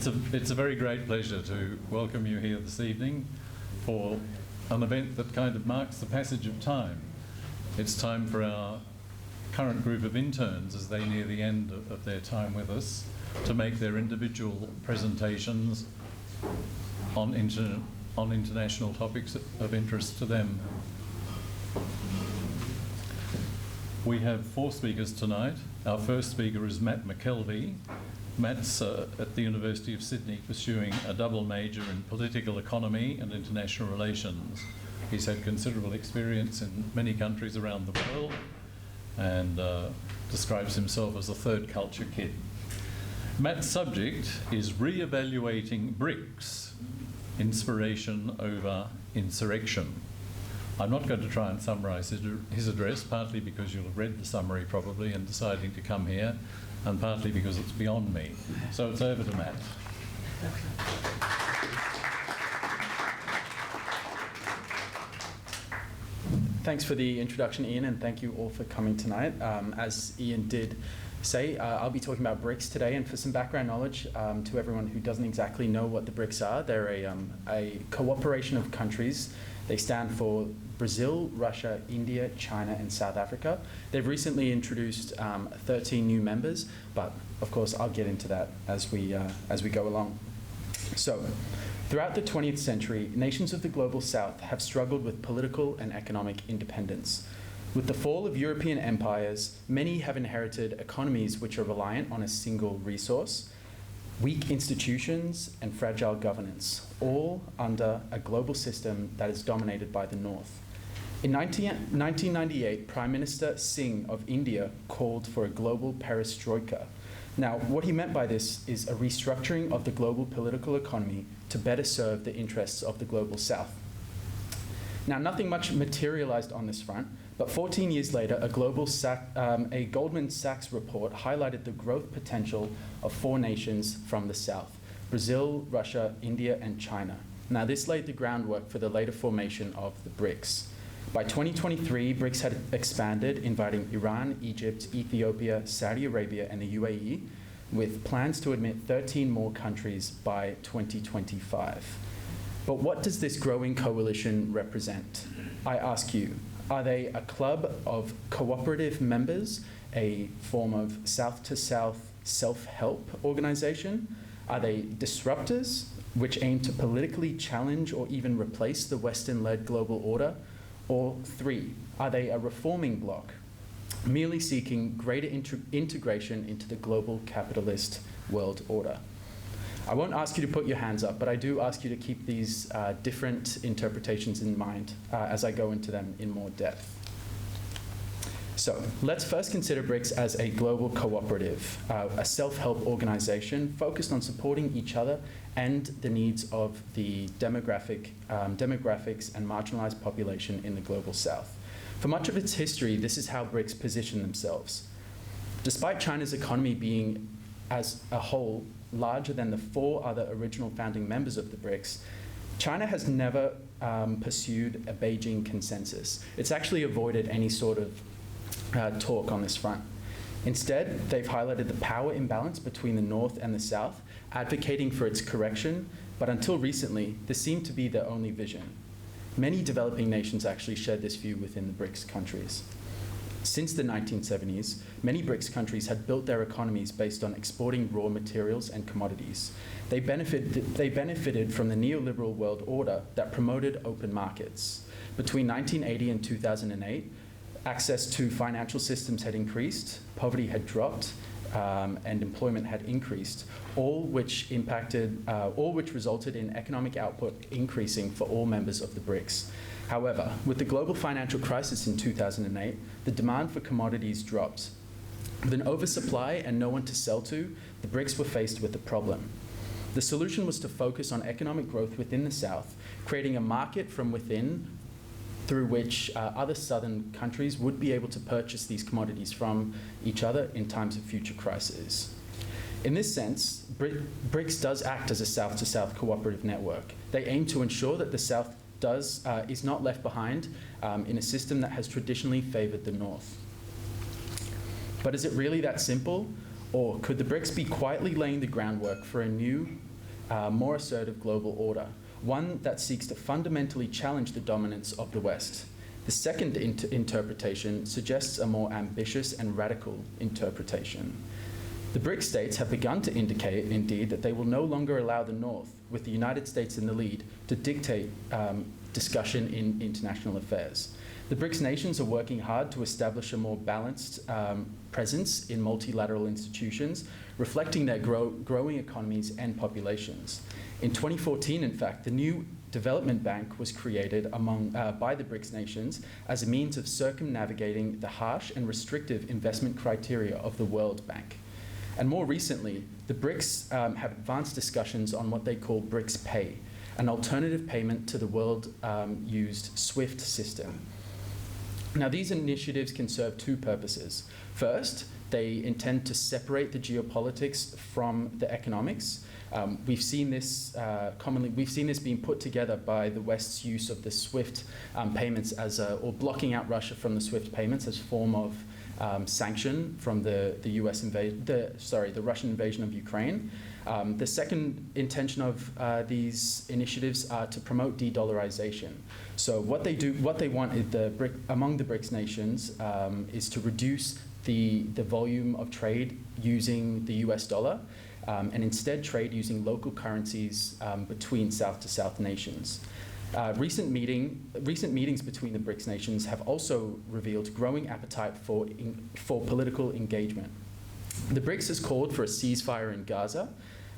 It's a very great pleasure to welcome you here this evening for an event that kind of marks the passage of time. It's time for our current group of interns, as they near the end of their time with us, to make their individual presentations on international topics of interest to them. We have 4 speakers tonight. Our first speaker is Matt McKelvey. Matt's at the University of Sydney pursuing a double major in political economy and international relations. He's had considerable experience in many countries around the world and describes himself as a third culture kid. Matt's subject is re-evaluating BRICS, inspiration over insurrection. I'm not going to try and summarise his address, partly because you'll have read the summary probably and deciding to come here, and partly because it's beyond me. So it's over to Matt. Thanks for the introduction, Ian, and thank you all for coming tonight. As Ian did say, I'll be talking about BRICS today, and for some background knowledge to everyone who doesn't exactly know what the BRICS are, they're a cooperation of countries. They stand for Brazil, Russia, India, China, and South Africa. They've recently introduced 13 new members, but of course I'll get into that as we go along. So, throughout the 20th century, nations of the global south have struggled with political and economic independence. With the fall of European empires, many have inherited economies which are reliant on a single resource, weak institutions, and fragile governance, all under a global system that is dominated by the North. In 1998, Prime Minister Singh of India called for a global perestroika. Now, what he meant by this is a restructuring of the global political economy to better serve the interests of the global south. Now, nothing much materialized on this front, but 14 years later, a Goldman Sachs report highlighted the growth potential of 4 nations from the south: Brazil, Russia, India, and China. Now, this laid the groundwork for the later formation of the BRICS. By 2023, BRICS had expanded, inviting Iran, Egypt, Ethiopia, Saudi Arabia, and the UAE, with plans to admit 13 more countries by 2025. But what does this growing coalition represent? I ask you, are they a club of cooperative members, a form of South-to-South self-help organization? Are they disruptors, which aim to politically challenge or even replace the Western-led global order? Or 3, are they a reforming bloc, merely seeking greater integration into the global capitalist world order? I won't ask you to put your hands up, but I do ask you to keep these different interpretations in mind as I go into them in more depth. So let's first consider BRICS as a global cooperative, a self-help organization focused on supporting each other and the needs of the demographics and marginalized population in the global south. For much of its history, this is how BRICS position themselves. Despite China's economy being, as a whole, larger than the 4 other original founding members of the BRICS, China has never pursued a Beijing consensus. It's actually avoided any sort of talk on this front. Instead, they've highlighted the power imbalance between the North and the South, advocating for its correction, but until recently, this seemed to be their only vision. Many developing nations actually shared this view within the BRICS countries. Since the 1970s, many BRICS countries had built their economies based on exporting raw materials and commodities. They benefited from the neoliberal world order that promoted open markets. Between 1980 and 2008, access to financial systems had increased, poverty had dropped, and employment had increased, all which resulted in economic output increasing for all members of the BRICS. However, with the global financial crisis in 2008, the demand for commodities dropped. With an oversupply and no one to sell to, the BRICS were faced with a problem. The solution was to focus on economic growth within the South, creating a market from within through which other southern countries would be able to purchase these commodities from each other in times of future crises. In this sense, BRICS does act as a South-to-South cooperative network. They aim to ensure that the South is not left behind in a system that has traditionally favored the North. But is it really that simple? Or could the BRICS be quietly laying the groundwork for a new more assertive global order, one that seeks to fundamentally challenge the dominance of the West. The second interpretation suggests a more ambitious and radical interpretation. The BRICS states have begun to indicate, indeed, that they will no longer allow the North, with the United States in the lead, to dictate discussion in international affairs. The BRICS nations are working hard to establish a more balanced presence in multilateral institutions, reflecting their growing economies and populations. In 2014, in fact, the new Development Bank was created by the BRICS nations as a means of circumnavigating the harsh and restrictive investment criteria of the World Bank. And more recently, the BRICS have advanced discussions on what they call BRICS Pay, an alternative payment to the world-used SWIFT system. Now, these initiatives can serve two purposes. First, they intend to separate the geopolitics from the economics. We've seen this being put together by the West's use of the SWIFT payments or blocking out Russia from the SWIFT payments as a form of sanction from the Russian invasion of Ukraine. The second intention of these initiatives are to promote de-dollarization. So what they want among the BRICS nations is to reduce the volume of trade using the US dollar and instead trade using local currencies between South-to-South nations. Recent meetings between the BRICS nations have also revealed growing appetite for political engagement. The BRICS has called for a ceasefire in Gaza,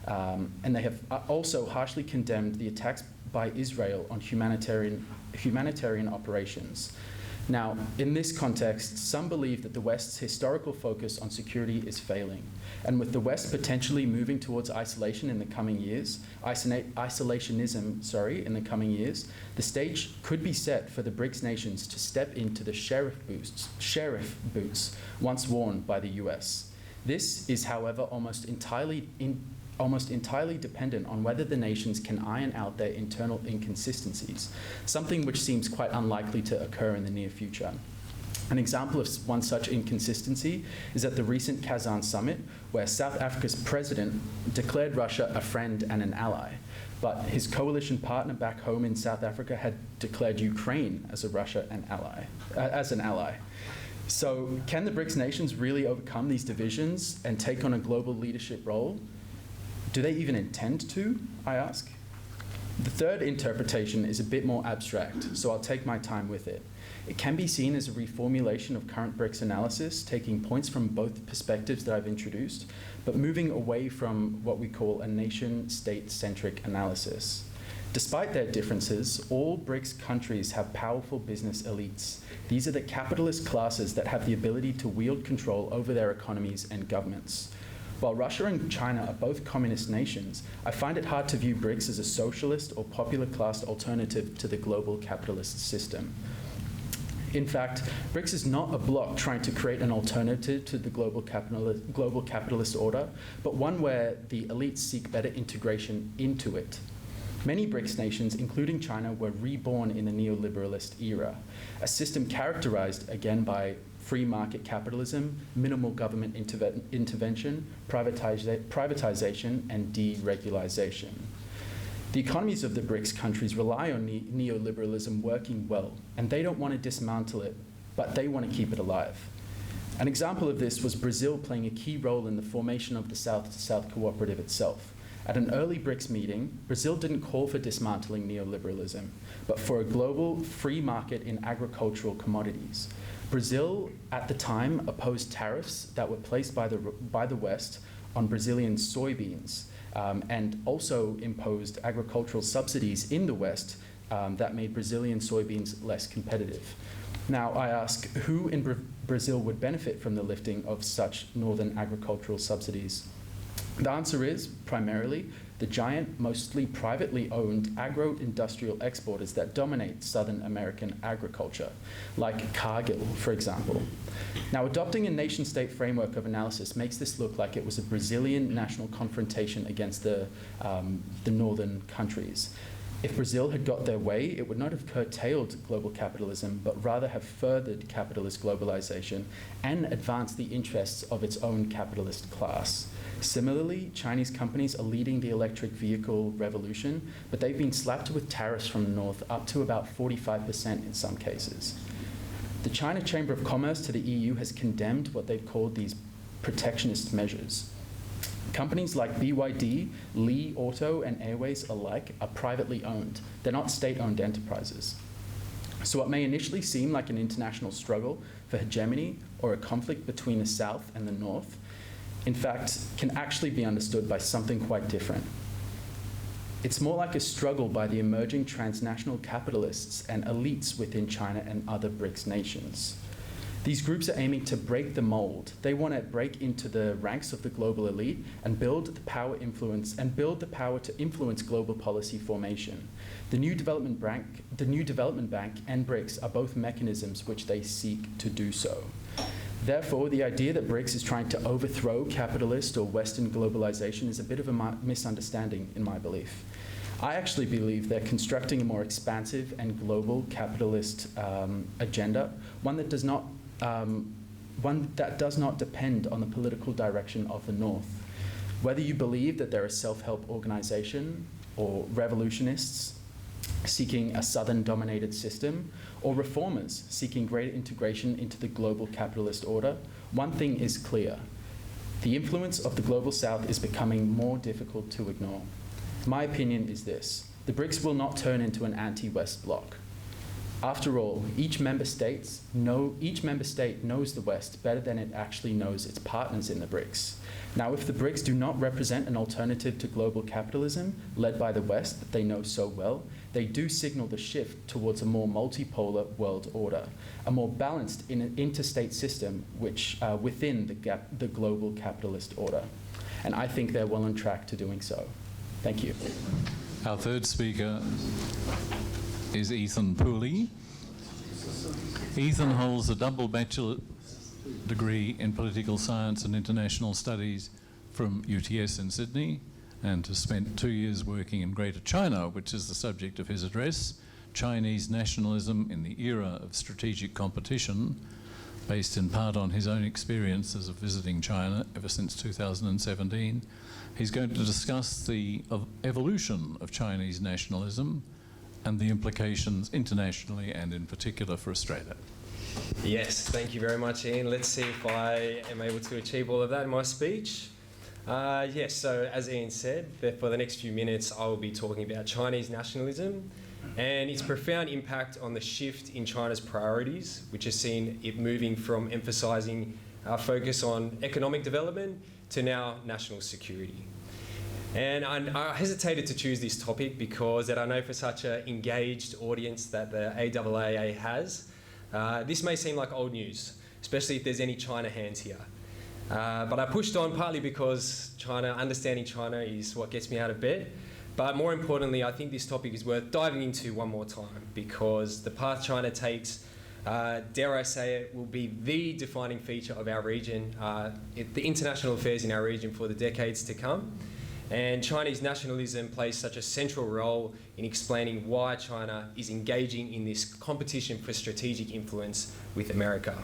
and they have also harshly condemned the attacks by Israel on humanitarian operations. Now, in this context, some believe that the West's historical focus on security is failing, and with the West potentially moving towards isolationism in the coming years, the stage could be set for the BRICS nations to step into the sheriff boots once worn by the US. This is, however, almost entirely dependent on whether the nations can iron out their internal inconsistencies, something which seems quite unlikely to occur in the near future. An example of one such inconsistency is at the recent Kazan summit, where South Africa's president declared Russia a friend and an ally, but his coalition partner back home in South Africa had declared Ukraine as an ally. So can the BRICS nations really overcome these divisions and take on a global leadership role? Do they even intend to, I ask? The third interpretation is a bit more abstract, so I'll take my time with it. It can be seen as a reformulation of current BRICS analysis, taking points from both perspectives that I've introduced, but moving away from what we call a nation-state-centric analysis. Despite their differences, all BRICS countries have powerful business elites. These are the capitalist classes that have the ability to wield control over their economies and governments. While Russia and China are both communist nations, I find it hard to view BRICS as a socialist or popular class alternative to the global capitalist system. In fact, BRICS is not a bloc trying to create an alternative to the global capitalist order, but one where the elites seek better integration into it. Many BRICS nations, including China, were reborn in the neoliberalist era, a system characterized, again, by free market capitalism, minimal government intervention, privatization, and deregulation. The economies of the BRICS countries rely on neoliberalism working well, and they don't want to dismantle it, but they want to keep it alive. An example of this was Brazil playing a key role in the formation of the South-to-South Cooperative itself. At an early BRICS meeting, Brazil didn't call for dismantling neoliberalism, but for a global free market in agricultural commodities. Brazil, at the time, opposed tariffs that were placed by the West on Brazilian soybeans, and also imposed agricultural subsidies in the West that made Brazilian soybeans less competitive. Now, I ask, who in Brazil would benefit from the lifting of such northern agricultural subsidies? The answer is, primarily, the giant, mostly privately owned agro-industrial exporters that dominate Southern American agriculture, like Cargill, for example. Now, adopting a nation-state framework of analysis makes this look like it was a Brazilian national confrontation against the northern countries. If Brazil had got their way, it would not have curtailed global capitalism, but rather have furthered capitalist globalization and advanced the interests of its own capitalist class. Similarly, Chinese companies are leading the electric vehicle revolution, but they've been slapped with tariffs from the north up to about 45% in some cases. The China Chamber of Commerce to the EU has condemned what they've called these protectionist measures. Companies like BYD, Li Auto, and Airways alike are privately owned. They're not state-owned enterprises. So what may initially seem like an international struggle for hegemony or a conflict between the South and the North, in fact, can actually be understood by something quite different. It's more like a struggle by the emerging transnational capitalists and elites within China and other BRICS nations. These groups are aiming to break the mold. They want to break into the ranks of the global elite and build the power to influence global policy formation. The New Development Bank and BRICS are both mechanisms which they seek to do so. Therefore, the idea that BRICS is trying to overthrow capitalist or Western globalization is a bit of a misunderstanding in my belief. I actually believe they're constructing a more expansive and global capitalist agenda, one that does not depend on the political direction of the North. Whether you believe that they're a self-help organization or revolutionists seeking a Southern-dominated system, or reformers seeking greater integration into the global capitalist order, one thing is clear. The influence of the Global South is becoming more difficult to ignore. My opinion is this: the BRICS will not turn into an anti-West bloc. After all, each member state knows the West better than it actually knows its partners in the BRICS. Now, if the BRICS do not represent an alternative to global capitalism led by the West that they know so well, they do signal the shift towards a more multipolar world order, a more balanced interstate system which within the global capitalist order. And I think they're well on track to doing so. Thank you. Our third speaker is Ethan Pooley. Ethan holds a double bachelor degree in political science and international studies from UTS in Sydney, and has spent 2 years working in Greater China, which is the subject of his address, Chinese Nationalism in the Era of Strategic Competition, based in part on his own experiences of visiting China ever since 2017. He's going to discuss the evolution of Chinese nationalism and the implications internationally and in particular for Australia. Yes, thank you very much, Ian. Let's see if I am able to achieve all of that in my speech. Yes, so as Ian said, for the next few minutes I will be talking about Chinese nationalism and its profound impact on the shift in China's priorities, which has seen it moving from emphasising our focus on economic development to now national security. And I hesitated to choose this topic because I know for such an engaged audience that the AIIA has, this may seem like old news, especially if there's any China hands here. But I pushed on partly because understanding China is what gets me out of bed. But more importantly, I think this topic is worth diving into one more time because the path China takes, dare I say it, will be the defining feature of our region, the international affairs in our region for the decades to come. And Chinese nationalism plays such a central role in explaining why China is engaging in this competition for strategic influence with America.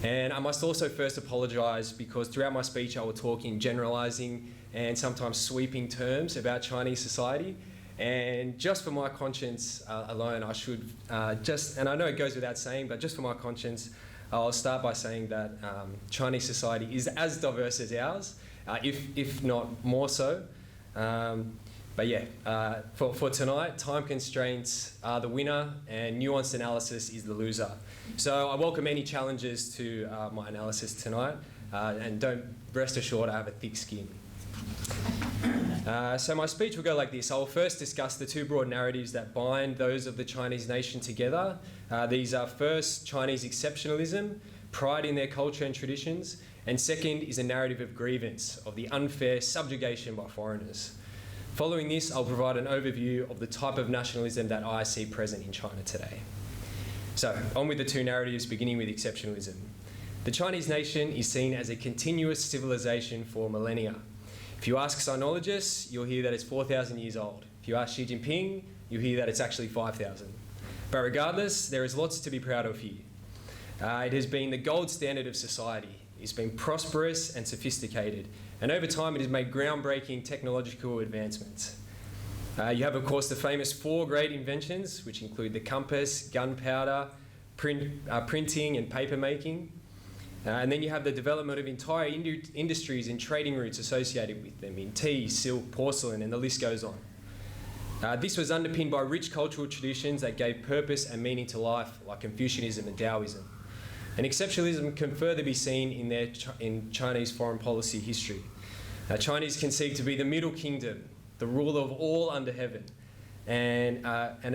And I must also first apologise because throughout my speech I will talk in generalising and sometimes sweeping terms about Chinese society. And just for my conscience alone, I should and I know it goes without saying, but just for my conscience, I'll start by saying that Chinese society is as diverse as ours, if not more so. But yeah, for tonight, time constraints are the winner and nuanced analysis is the loser. So I welcome any challenges to my analysis tonight, and don't rest assured I have a thick skin. So my speech will go like this. I will first discuss the two broad narratives that bind those of the Chinese nation together. These are first, Chinese exceptionalism, pride in their culture and traditions, and second is a narrative of grievance, of the unfair subjugation by foreigners. Following this, I'll provide an overview of the type of nationalism that I see present in China today. So, on with the two narratives, beginning with exceptionalism. The Chinese nation is seen as a continuous civilization for millennia. If you ask sinologists, you'll hear that it's 4,000 years old. If you ask Xi Jinping, you hear that it's actually 5,000. But regardless, there is lots to be proud of here. It has been the gold standard of society. It's been prosperous and sophisticated, and over time it has made groundbreaking technological advancements. You have, of course, the famous 4 great inventions, which include the compass, gunpowder, printing and paper making. And then you have the development of entire industries and trading routes associated with them in tea, silk, porcelain, and the list goes on. This was underpinned by rich cultural traditions that gave purpose and meaning to life, like Confucianism and Taoism. And exceptionalism can further be seen in Chinese foreign policy history. Chinese conceived to be the middle kingdom, the ruler of all under heaven, and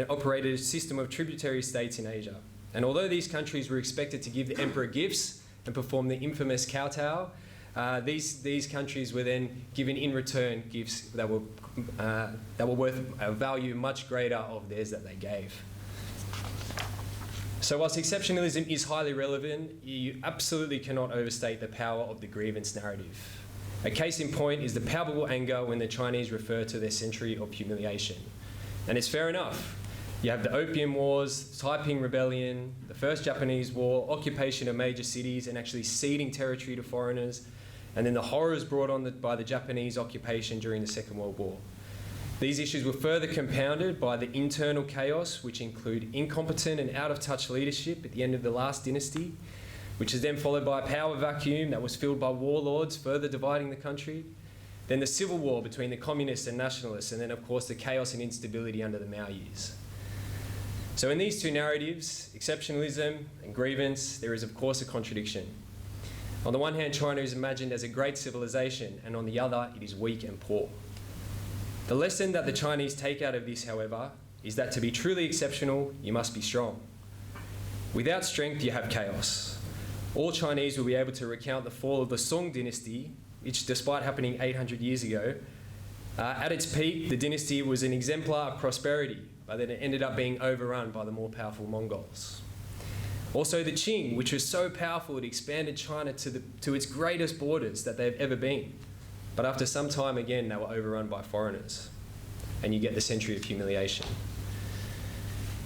it operated a system of tributary states in Asia. And although these countries were expected to give the emperor gifts and perform the infamous kowtow, these countries were then given in return gifts that were worth a value much greater of theirs that they gave. So whilst exceptionalism is highly relevant, you absolutely cannot overstate the power of the grievance narrative. A case in point is the palpable anger when the Chinese refer to their century of humiliation. And it's fair enough. You have the Opium Wars, Taiping Rebellion, the First Japanese War, occupation of major cities and actually ceding territory to foreigners, and then the horrors brought on by the Japanese occupation during the Second World War. These issues were further compounded by the internal chaos, which include incompetent and out-of-touch leadership at the end of the last dynasty, which is then followed by a power vacuum that was filled by warlords, further dividing the country. Then the civil war between the communists and nationalists, and then of course the chaos and instability under the Mao years. So in these two narratives, exceptionalism and grievance, there is of course a contradiction. On the one hand, China is imagined as a great civilization, and on the other, it is weak and poor. The lesson that the Chinese take out of this, however, is that to be truly exceptional, you must be strong. Without strength, you have chaos. All Chinese will be able to recount the fall of the Song dynasty, which, despite happening 800 years ago, at its peak, the dynasty was an exemplar of prosperity, but then it ended up being overrun by the more powerful Mongols. Also the Qing, which was so powerful it expanded China to its greatest borders that they've ever been. But after some time, again, they were overrun by foreigners. And you get the century of humiliation.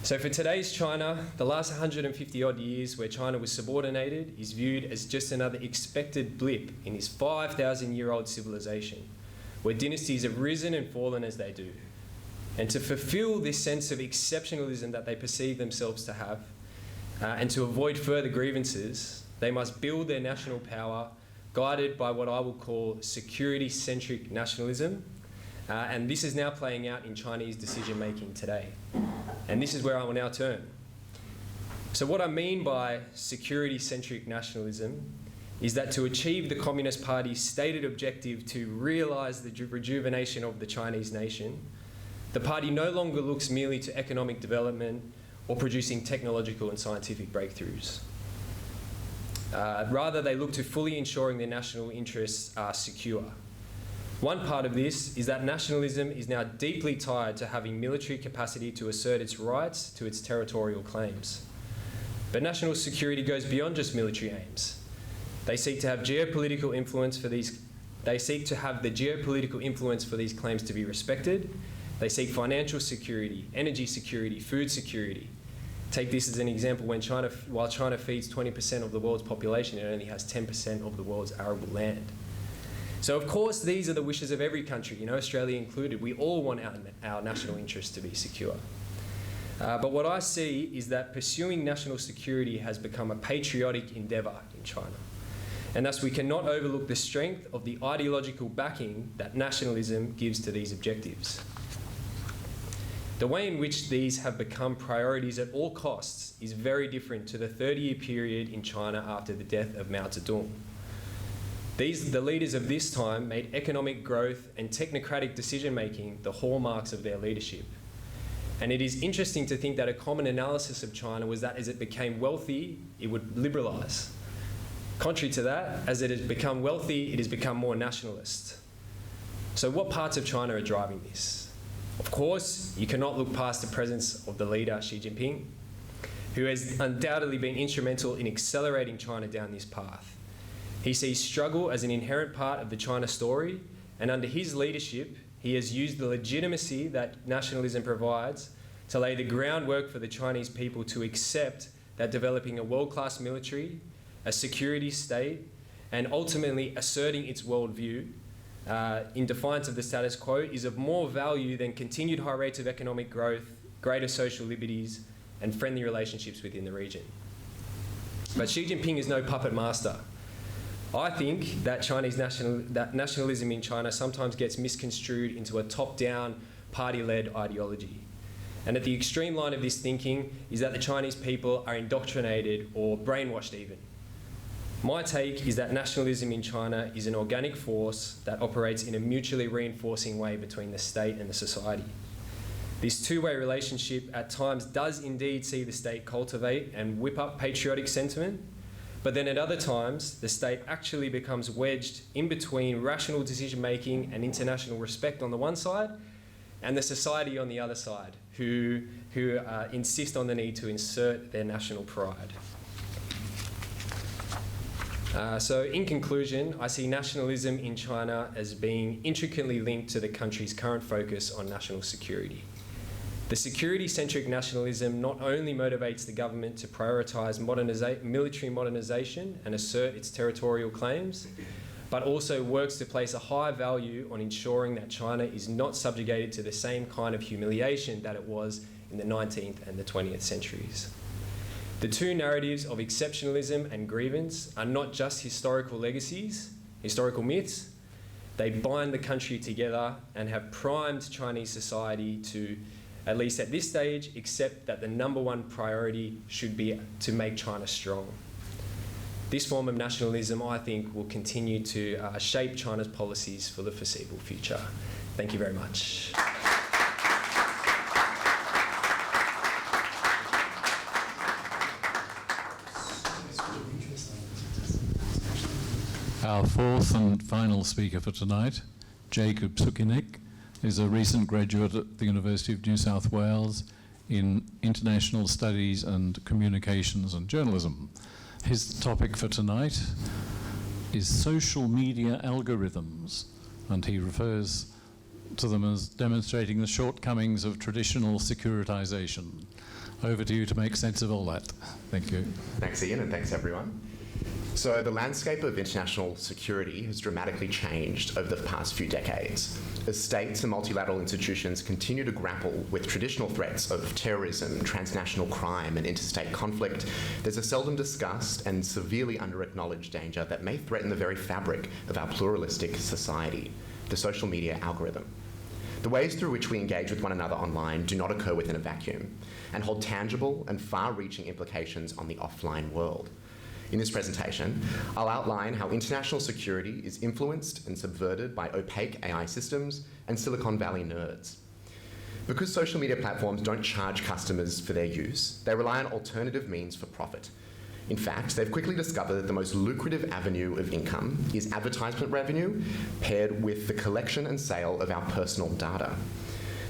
So for today's China, the last 150 odd years where China was subordinated is viewed as just another expected blip in this 5,000-year-old civilization, where dynasties have risen and fallen as they do. And to fulfill this sense of exceptionalism that they perceive themselves to have, and to avoid further grievances, they must build their national power guided by what I will call security-centric nationalism. And this is now playing out in Chinese decision-making today. And this is where I will now turn. So what I mean by security-centric nationalism is that to achieve the Communist Party's stated objective to realise the rejuvenation of the Chinese nation, the party no longer looks merely to economic development or producing technological and scientific breakthroughs. Rather, they look to fully ensuring their national interests are secure. One part of this is that nationalism is now deeply tied to having military capacity to assert its rights to its territorial claims. But national security goes beyond just military aims. They seek to have geopolitical influence for these. They seek to have the geopolitical influence for these claims to be respected. They seek financial security, energy security, food security. Take this as an example: while China feeds 20% of the world's population, it only has 10% of the world's arable land. So of course, these are the wishes of every country, Australia included. We all want our national interests to be secure. But what I see is that pursuing national security has become a patriotic endeavour in China. And thus we cannot overlook the strength of the ideological backing that nationalism gives to these objectives. The way in which these have become priorities at all costs is very different to the 30-year period in China after the death of Mao Zedong. The leaders of this time made economic growth and technocratic decision-making the hallmarks of their leadership. And it is interesting to think that a common analysis of China was that as it became wealthy, it would liberalise. Contrary to that, as it has become wealthy, it has become more nationalist. So what parts of China are driving this? Of course, you cannot look past the presence of the leader, Xi Jinping, who has undoubtedly been instrumental in accelerating China down this path. He sees struggle as an inherent part of the China story, and under his leadership, he has used the legitimacy that nationalism provides to lay the groundwork for the Chinese people to accept that developing a world-class military, a security state, and ultimately asserting its worldview in defiance of the status quo is of more value than continued high rates of economic growth, greater social liberties, and friendly relationships within the region. But Xi Jinping is no puppet master. I think that nationalism in China sometimes gets misconstrued into a top-down, party-led ideology. And at the extreme line of this thinking is that the Chinese people are indoctrinated or brainwashed even. My take is that nationalism in China is an organic force that operates in a mutually reinforcing way between the state and the society. This two-way relationship at times does indeed see the state cultivate and whip up patriotic sentiment, but then at other times, the state actually becomes wedged in between rational decision-making and international respect on the one side, and the society on the other side, who insist on the need to insert their national pride. So in conclusion, I see nationalism in China as being intricately linked to the country's current focus on national security. The security-centric nationalism not only motivates the government to prioritise military modernisation and assert its territorial claims, but also works to place a high value on ensuring that China is not subjugated to the same kind of humiliation that it was in the 19th and the 20th centuries. The two narratives of exceptionalism and grievance are not just historical legacies, historical myths. They bind the country together and have primed Chinese society to, at least at this stage, accept that the number one priority should be to make China strong. This form of nationalism, I think, will continue to shape China's policies for the foreseeable future. Thank you very much. Our fourth and final speaker for tonight, Jacob Sukinek, is a recent graduate at the University of New South Wales in International Studies and Communications and Journalism. His topic for tonight is social media algorithms, and he refers to them as demonstrating the shortcomings of traditional securitization. Over to you to make sense of all that. Thank you. Thanks, Ian, and thanks, everyone. So the landscape of international security has dramatically changed over the past few decades. As states and multilateral institutions continue to grapple with traditional threats of terrorism, transnational crime, and interstate conflict, there's a seldom discussed and severely under-acknowledged danger that may threaten the very fabric of our pluralistic society, the social media algorithm. The ways through which we engage with one another online do not occur within a vacuum and hold tangible and far-reaching implications on the offline world. In this presentation, I'll outline how international security is influenced and subverted by opaque AI systems and Silicon Valley nerds. Because social media platforms don't charge customers for their use, they rely on alternative means for profit. In fact, they've quickly discovered that the most lucrative avenue of income is advertisement revenue paired with the collection and sale of our personal data.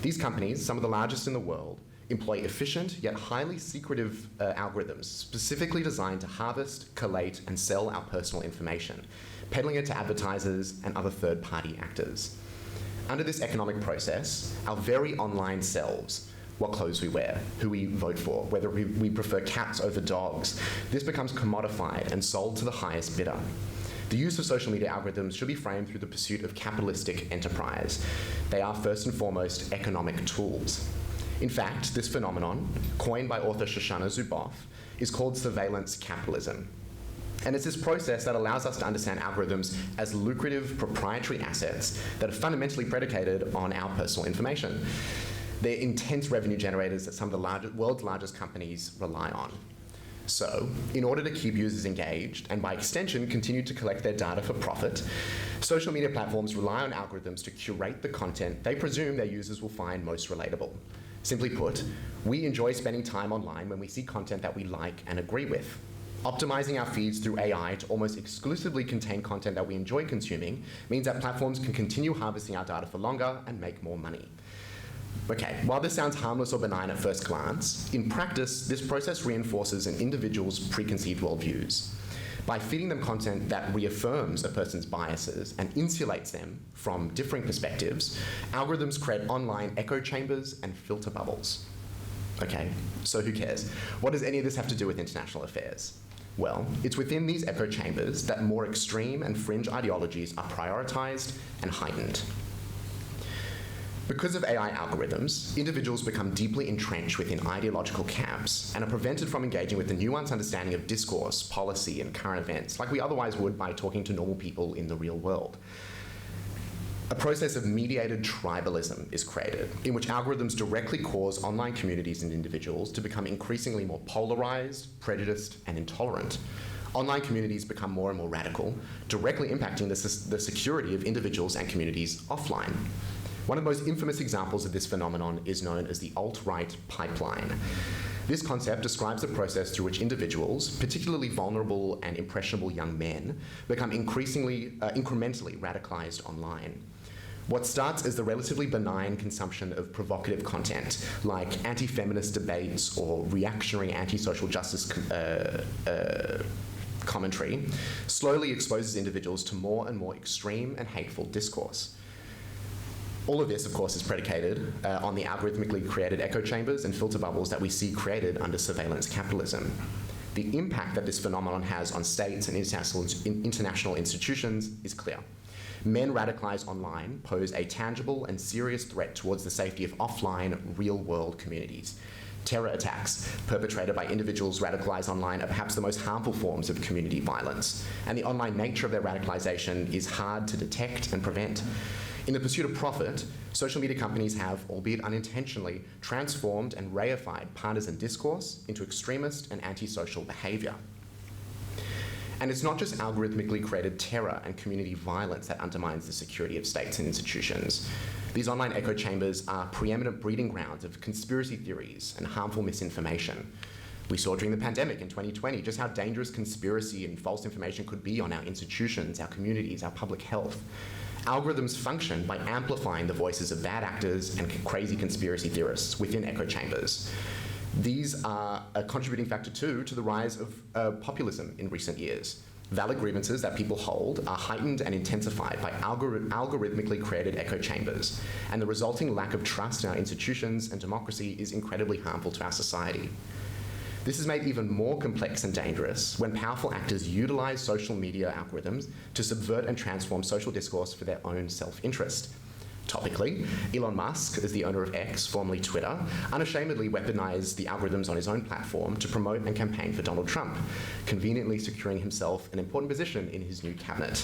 These companies, some of the largest in the world, employ efficient yet highly secretive algorithms specifically designed to harvest, collate, and sell our personal information, peddling it to advertisers and other third-party actors. Under this economic process, our very online selves, what clothes we wear, who we vote for, whether we prefer cats over dogs, this becomes commodified and sold to the highest bidder. The use of social media algorithms should be framed through the pursuit of capitalistic enterprise. They are first and foremost economic tools. In fact, this phenomenon, coined by author Shoshana Zuboff, is called surveillance capitalism. And it's this process that allows us to understand algorithms as lucrative proprietary assets that are fundamentally predicated on our personal information. They're intense revenue generators that some of the world's largest companies rely on. So, in order to keep users engaged, and by extension continue to collect their data for profit, social media platforms rely on algorithms to curate the content they presume their users will find most relatable. Simply put, we enjoy spending time online when we see content that we like and agree with. Optimizing our feeds through AI to almost exclusively contain content that we enjoy consuming means that platforms can continue harvesting our data for longer and make more money. Okay, while this sounds harmless or benign at first glance, in practice, this process reinforces an individual's preconceived worldviews. By feeding them content that reaffirms a person's biases and insulates them from differing perspectives, algorithms create online echo chambers and filter bubbles. Okay, so who cares? What does any of this have to do with international affairs? Well, it's within these echo chambers that more extreme and fringe ideologies are prioritized and heightened. Because of AI algorithms, individuals become deeply entrenched within ideological camps and are prevented from engaging with the nuanced understanding of discourse, policy, and current events like we otherwise would by talking to normal people in the real world. A process of mediated tribalism is created, in which algorithms directly cause online communities and individuals to become increasingly more polarized, prejudiced, and intolerant. Online communities become more and more radical, directly impacting the security of individuals and communities offline. One of the most infamous examples of this phenomenon is known as the alt-right pipeline. This concept describes the process through which individuals, particularly vulnerable and impressionable young men, become increasingly, incrementally radicalized online. What starts as the relatively benign consumption of provocative content, like anti-feminist debates or reactionary anti-social justice commentary, slowly exposes individuals to more and more extreme and hateful discourse. All of this, of course, is predicated on the algorithmically created echo chambers and filter bubbles that we see created under surveillance capitalism. The impact that this phenomenon has on states and international institutions is clear. Men radicalized online pose a tangible and serious threat towards the safety of offline, real-world communities. Terror attacks perpetrated by individuals radicalized online are perhaps the most harmful forms of community violence, and the online nature of their radicalization is hard to detect and prevent. In the pursuit of profit, social media companies have, albeit unintentionally, transformed and reified partisan discourse into extremist and antisocial behavior. And it's not just algorithmically created terror and community violence that undermines the security of states and institutions. These online echo chambers are preeminent breeding grounds of conspiracy theories and harmful misinformation. We saw during the pandemic in 2020 just how dangerous conspiracy and false information could be on our institutions, our communities, our public health. Algorithms function by amplifying the voices of bad actors and crazy conspiracy theorists within echo chambers. These are a contributing factor, too, to the rise of populism in recent years. Valid grievances that people hold are heightened and intensified by algorithmically created echo chambers, and the resulting lack of trust in our institutions and democracy is incredibly harmful to our society. This is made even more complex and dangerous when powerful actors utilize social media algorithms to subvert and transform social discourse for their own self-interest. Topically, Elon Musk, as the owner of X, formerly Twitter, unashamedly weaponized the algorithms on his own platform to promote and campaign for Donald Trump, conveniently securing himself an important position in his new cabinet.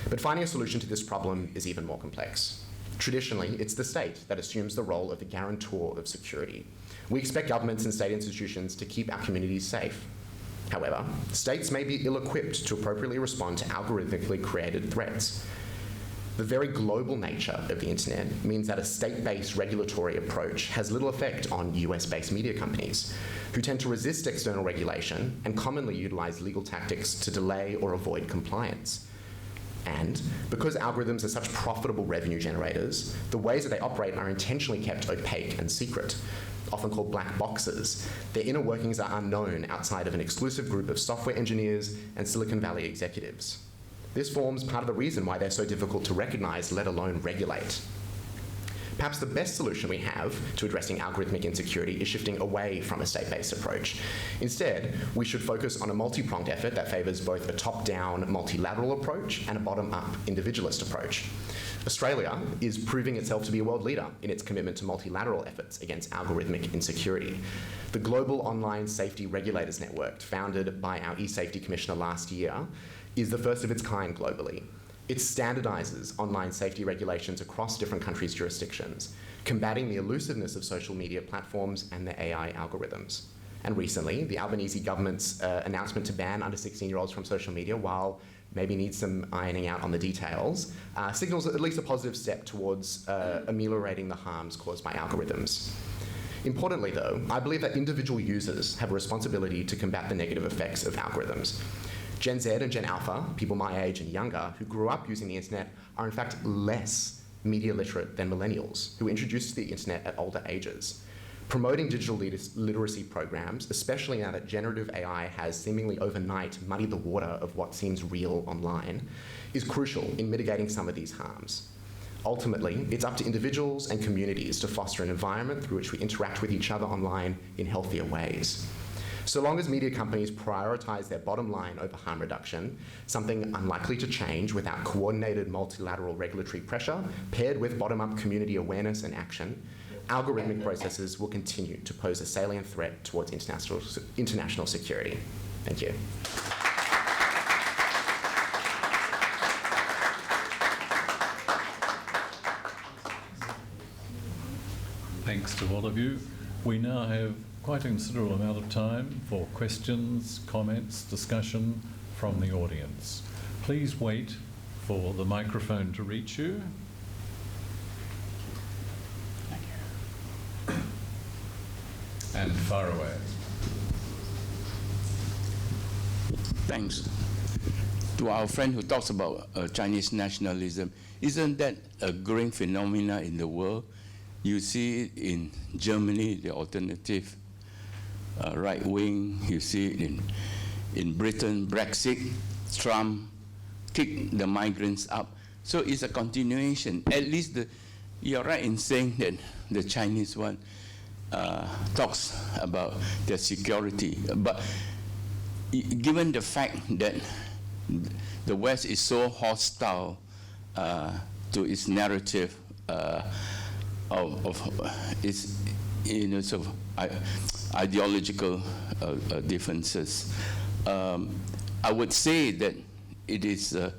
But finding a solution to this problem is even more complex. Traditionally, it's the state that assumes the role of the guarantor of security. We expect governments and state institutions to keep our communities safe. However, states may be ill-equipped to appropriately respond to algorithmically created threats. The very global nature of the internet means that a state-based regulatory approach has little effect on US-based media companies, who tend to resist external regulation and commonly utilize legal tactics to delay or avoid compliance. And because algorithms are such profitable revenue generators, the ways that they operate are intentionally kept opaque and secret, often called black boxes. Their inner workings are unknown outside of an exclusive group of software engineers and Silicon Valley executives. This forms part of the reason why they're so difficult to recognize, let alone regulate. Perhaps the best solution we have to addressing algorithmic insecurity is shifting away from a state-based approach. Instead, we should focus on a multi-pronged effort that favors both a top-down multilateral approach and a bottom-up individualist approach. Australia is proving itself to be a world leader in its commitment to multilateral efforts against algorithmic insecurity. The Global Online Safety Regulators Network, founded by our e-safety commissioner last year, is the first of its kind globally. It standardizes online safety regulations across different countries' jurisdictions, combating the elusiveness of social media platforms and their AI algorithms. And recently, the Albanese government's announcement to ban under 16-year-olds from social media, while maybe needs some ironing out on the details, signals at least a positive step towards ameliorating the harms caused by algorithms. Importantly, though, I believe that individual users have a responsibility to combat the negative effects of algorithms. Gen Z and Gen Alpha, people my age and younger, who grew up using the internet, are in fact less media literate than millennials, who were introduced to the internet at older ages. Promoting digital literacy programs, especially now that generative AI has seemingly overnight muddied the water of what seems real online, is crucial in mitigating some of these harms. Ultimately, it's up to individuals and communities to foster an environment through which we interact with each other online in healthier ways. So long as media companies prioritise their bottom line over harm reduction, something unlikely to change without coordinated multilateral regulatory pressure paired with bottom-up community awareness and action, algorithmic processes will continue to pose a salient threat towards international security. Thank you. Thanks to all of you. We now have quite a considerable amount of time for questions, comments, discussion from the audience. Please wait for the microphone to reach you. And far away. Thanks. To our friend who talks about Chinese nationalism, isn't that a growing phenomenon in the world? You see it in Germany, the alternative right wing. You see it in Britain, Brexit, Trump kicked the migrants up. So it's a continuation. At least you're right in saying that the Chinese one talks about their security. But given the fact that the West is so hostile to its narrative of its sort of ideological differences, I would say that it is a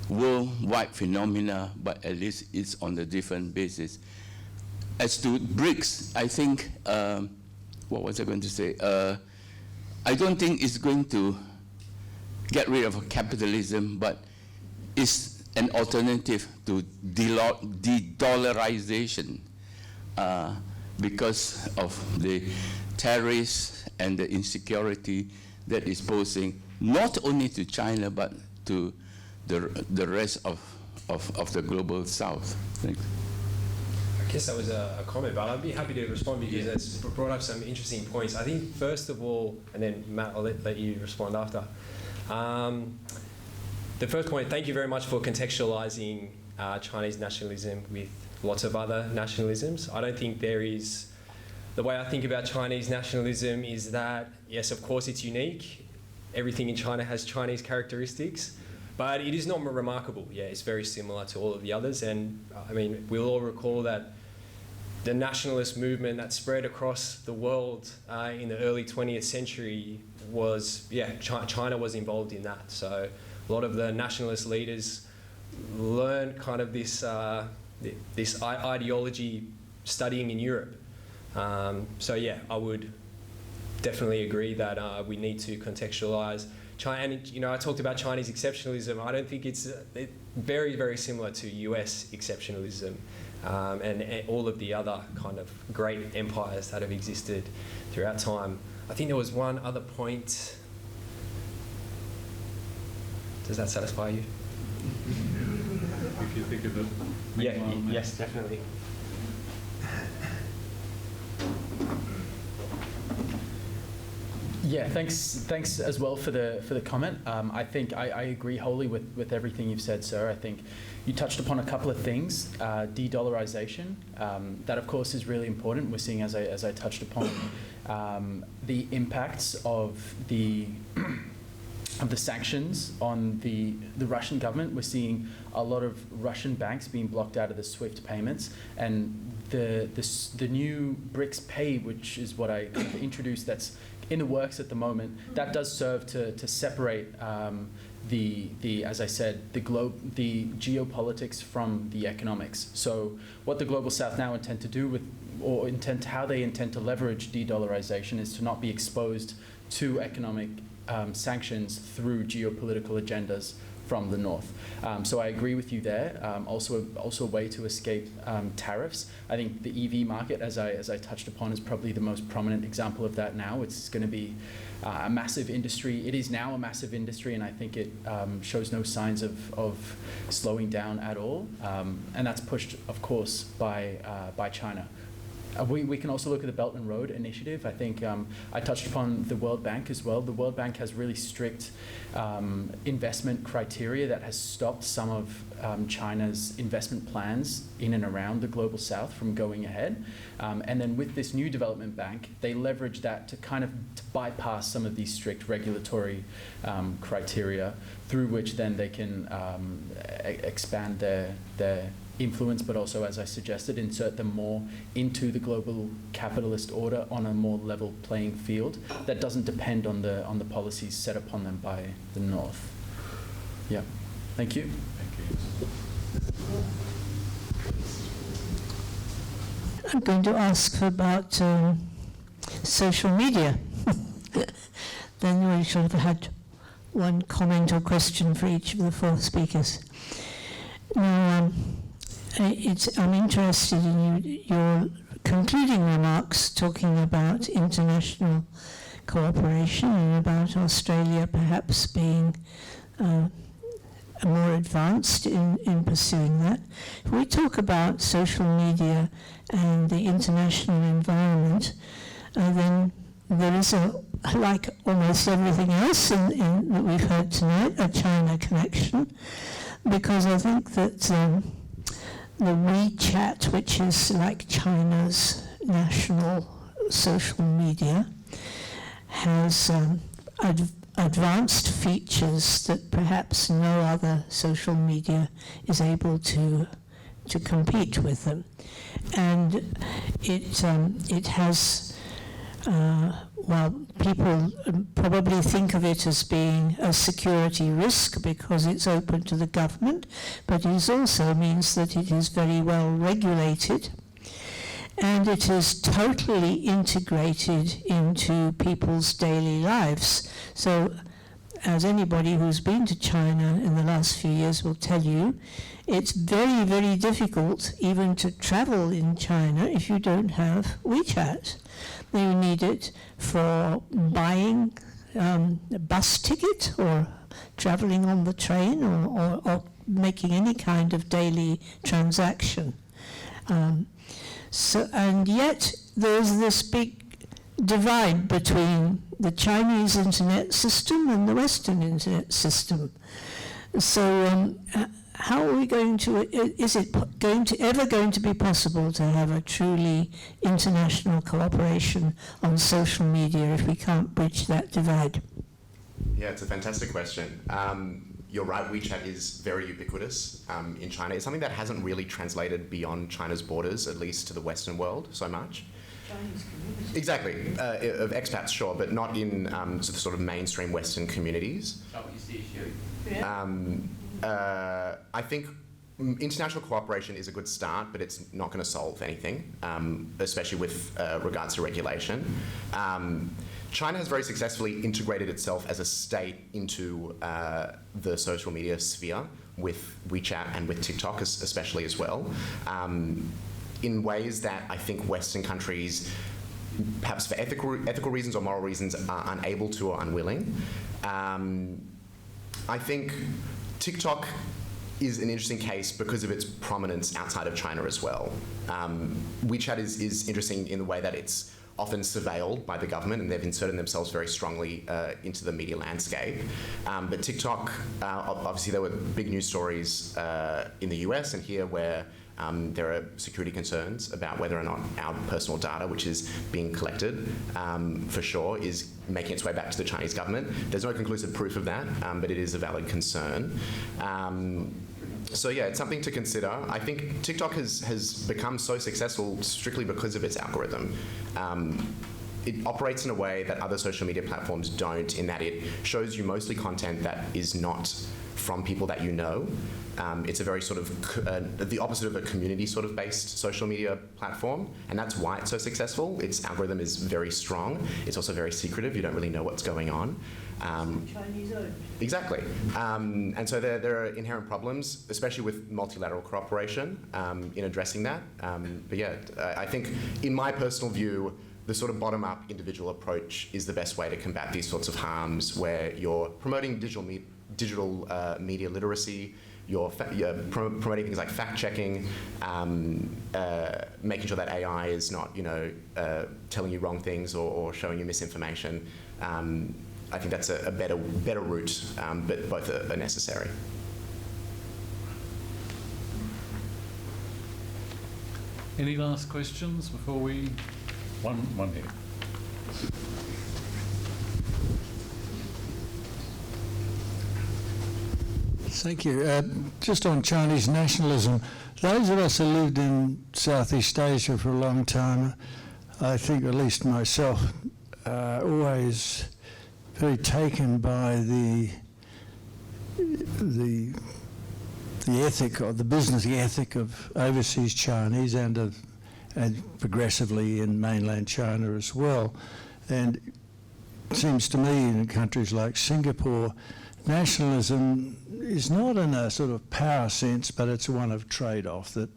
worldwide phenomena, but at least it's on a different basis. As to BRICS, I think, what was I going to say? I don't think it's going to get rid of capitalism, but it's an alternative to de-dollarization because of the terrorists and the insecurity that is posing not only to China, but to the rest of the global South. Thanks. I guess that was a comment, but I'd be happy to respond because it's brought up some interesting points. I think, first of all, and then Matt, I'll let you respond after. The first point, thank you very much for contextualising Chinese nationalism with lots of other nationalisms. I don't think there is... The way I think about Chinese nationalism is that, yes, of course it's unique. Everything in China has Chinese characteristics. But it is not remarkable. Yeah, it's very similar to all of the others. And I mean, we'll all recall that the nationalist movement that spread across the world in the early 20th century was, China was involved in that. So a lot of the nationalist leaders learned kind of this ideology studying in Europe. So yeah, I would definitely agree that we need to contextualise China. And I talked about Chinese exceptionalism. I don't think it's very, very similar to US exceptionalism and all of the other kind of great empires that have existed throughout time. I think there was one other point. Does that satisfy you? If you think of it. Yeah, yes, definitely. Yeah, thanks as well for the comment. I think I agree wholly with everything you've said, sir. I think you touched upon a couple of things. De-dollarization, that of course is really important. We're seeing, as I touched upon, the impacts of the sanctions on the Russian government. We're seeing a lot of Russian banks being blocked out of the SWIFT payments, and the new BRICS Pay, which is what I kind of introduced, that's in the works at the moment, that does serve to separate as I said, the geopolitics from the economics. So what the Global South now intend to do how they intend to leverage de-dollarization is to not be exposed to economic sanctions through geopolitical agendas from the North. So I agree with you there. Also a way to escape tariffs. I think the EV market, as I touched upon, is probably the most prominent example of that now. It's going to be a massive industry. It is now a massive industry, and I think it shows no signs of slowing down at all. And that's pushed, of course, by China. We can also look at the Belt and Road Initiative. I think I touched upon the World Bank as well. The World Bank has really strict investment criteria that has stopped some of China's investment plans in and around the Global South from going ahead. And then with this new development bank, they leverage that to kind of bypass some of these strict regulatory criteria, through which then they can expand their influence, but also, as I suggested, insert them more into the global capitalist order on a more level playing field that doesn't depend on the policies set upon them by the North. Yeah, thank you. I'm going to ask about social media. Then we should have had one comment or question for each of the 4 speakers. Now, I'm interested in your concluding remarks talking about international cooperation and about Australia perhaps being more advanced in pursuing that. If we talk about social media and the international environment, then there is, like almost everything else that we've heard tonight, a China connection, because I think that the WeChat, which is like China's national social media, has advanced features that perhaps no other social media is able to compete with them. And it has, well, people probably think of it as being a security risk because it's open to the government, but it also means that it is very well regulated, and it is totally integrated into people's daily lives. So, as anybody who's been to China in the last few years will tell you, it's very, very difficult even to travel in China if you don't have WeChat. You need it for buying a bus ticket or traveling on the train or making any kind of daily transaction. And yet there's this big divide between the Chinese internet system and the Western internet system. So how are we going to, is it ever going to be possible to have a truly international cooperation on social media if we can't bridge that divide? Yeah, it's a fantastic question. You're right, WeChat is very ubiquitous in China. It's something that hasn't really translated beyond China's borders, at least to the Western world, so much. Chinese communities. Exactly, of expats, sure, but not in the sort of mainstream Western communities. Southeast Asia. Yeah. I think international cooperation is a good start, but it's not going to solve anything, especially with regards to regulation. China has very successfully integrated itself as a state into the social media sphere with WeChat and with TikTok especially as well, in ways that I think Western countries, perhaps for ethical reasons or moral reasons, are unable to or unwilling. I think TikTok is an interesting case because of its prominence outside of China as well. WeChat is interesting in the way that it's often surveilled by the government, and they've inserted themselves very strongly into the media landscape. But TikTok, obviously there were big news stories in the US and here where there are security concerns about whether or not our personal data, which is being collected for sure, is making its way back to the Chinese government. There's no conclusive proof of that, but it is a valid concern. So yeah, it's something to consider. I think TikTok has become so successful strictly because of its algorithm. It operates in a way that other social media platforms don't, in that it shows you mostly content that is not from people that you know. It's a very sort of the opposite of a community sort of based social media platform, and that's why it's so successful. Its algorithm is very strong. It's also very secretive. You don't really know what's going on. Chinese owned. Exactly. And so there are inherent problems, especially with multilateral cooperation in addressing that. But yeah, I think in my personal view, the sort of bottom-up individual approach is the best way to combat these sorts of harms, where you're promoting digital media literacy, you're promoting things like fact-checking, making sure that AI is not, telling you wrong things or showing you misinformation. I think that's a better route, but both are necessary. Any last questions before we... One here. Thank you. Just on Chinese nationalism, those of us who lived in Southeast Asia for a long time, I think, at least myself, always very taken by the ethic or the business ethic of overseas Chinese and progressively in mainland China as well. And it seems to me in countries like Singapore, nationalism is not in a sort of power sense, but it's one of trade-off that,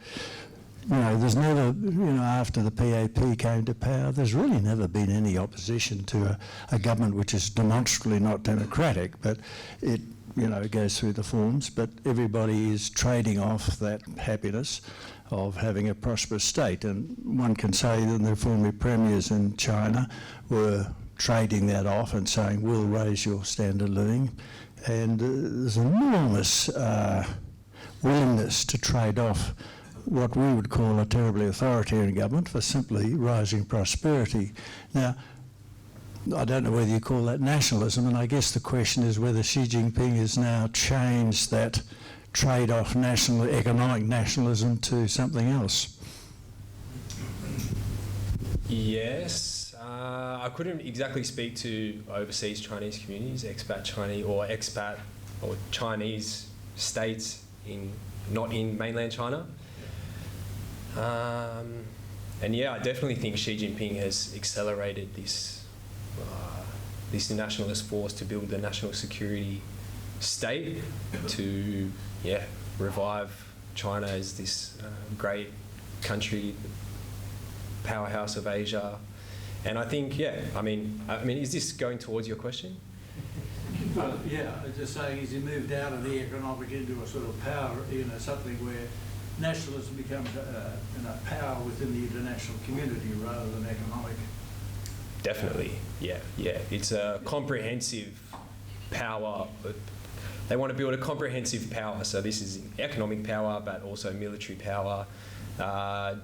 there's never, after the PAP came to power, there's really never been any opposition to a government which is demonstrably not democratic, but it, goes through the forms, but everybody is trading off that happiness of having a prosperous state. And one can say that the former premiers in China were trading that off and saying, we'll raise your standard of living. And there's enormous willingness to trade off what we would call a terribly authoritarian government for simply rising prosperity. Now, I don't know whether you call that nationalism, and I guess the question is whether Xi Jinping has now changed that trade-off economic nationalism to something else. Yes. I couldn't exactly speak to overseas Chinese communities, expat or Chinese states not in mainland China. And yeah, I definitely think Xi Jinping has accelerated this nationalist force to build the national security state to revive China as this great country, powerhouse of Asia. And I think, is this going towards your question? Just saying, is he moved out of the economic into a sort of power, something where nationalism becomes a power within the international community rather than economic? Definitely, yeah. It's a comprehensive power. They want to build a comprehensive power. So this is economic power, but also military power,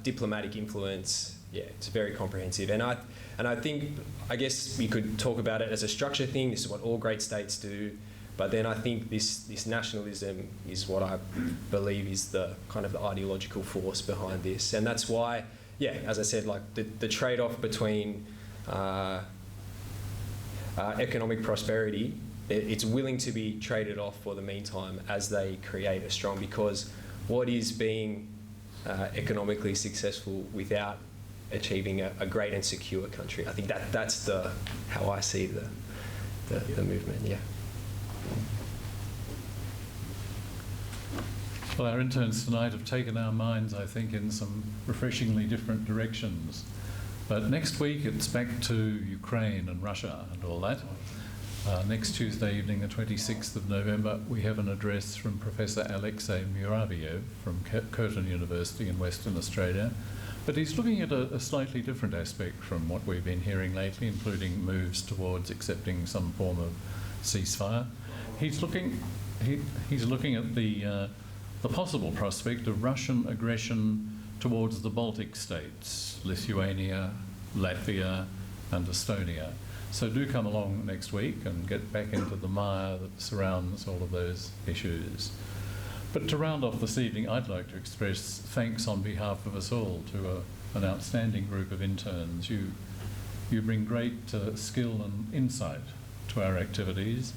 diplomatic influence. Yeah, it's very comprehensive. And I think, I guess we could talk about it as a structure thing. This is what all great states do. But then I think this nationalism is what I believe is the kind of the ideological force behind this. And that's why, as I said, like the trade-off between economic prosperity, it's willing to be traded off for the meantime as they create a strong, because what is being economically successful without achieving a great and secure country? I think that's how I see the movement, yeah. Well, our interns tonight have taken our minds, I think, in some refreshingly different directions. But next week it's back to Ukraine and Russia and all that. Next Tuesday evening, the 26th of November, we have an address from Professor Alexei Muravyev from Curtin University in Western Australia. But he's looking at a slightly different aspect from what we've been hearing lately, including moves towards accepting some form of ceasefire. He's looking at the possible prospect of Russian aggression towards the Baltic states, Lithuania, Latvia and Estonia. So do come along next week and get back into the mire that surrounds all of those issues. But to round off this evening, I'd like to express thanks on behalf of us all to an outstanding group of interns. You bring great skill and insight to our activities,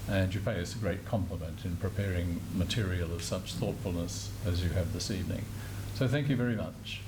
and you pay us a great compliment in preparing material of such thoughtfulness as you have this evening. So thank you very much.